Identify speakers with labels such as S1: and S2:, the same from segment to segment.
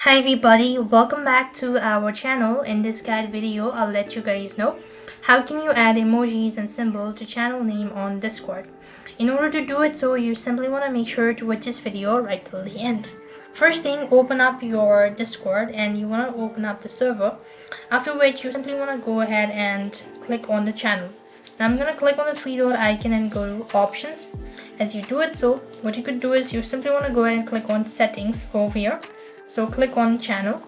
S1: Hi everybody, welcome back to our channel. In this guide video, I'll let you guys know how can you add emojis and symbol to channel name on Discord. In order to do it so, you simply want to make sure to watch this video right till the end. First thing, open up your Discord and you want to open up the server. After which, you simply want to go ahead and click on the channel. Now I'm going to click on the three dot icon and go to options. As you do it so, what you could do is you simply want to go ahead and click on settings over here. So click on channel,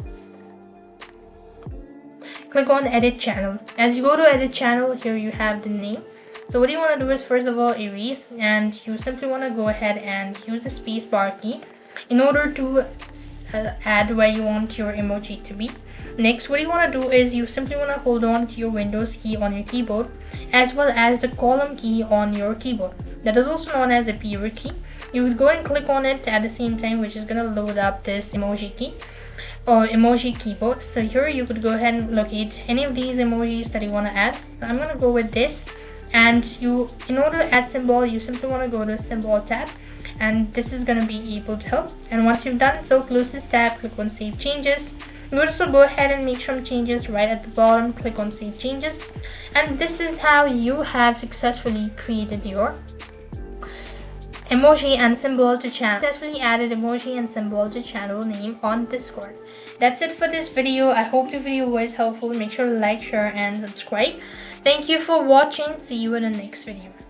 S1: click on edit channel. As you go to edit channel, here you have the name. So what you want to do is first of all erase, and you simply want to go ahead and use the space bar key in order to add where you want your emoji to be. Next, what you want to do is you simply want to hold on to your Windows key on your keyboard as well as the column key on your keyboard. That is also known as a period key. You would go and click on it at the same time, which is going to load up this emoji key or emoji keyboard. So here you could go ahead and locate any of these emojis that you want to add. I'm going to go with this, and in order to add symbol, you simply want to go to symbol tab, and this is going to be able to help. And once you've done so, close this tab, click on save changes. You would also go ahead and make some changes right at the bottom, click on save changes, and this is how you have successfully created your emoji and symbol to channel. Successfully added emoji and symbol to channel name on Discord. That's it for this video. I hope the video was helpful. Make sure to like, share, and subscribe. Thank you for watching. See you in the next video.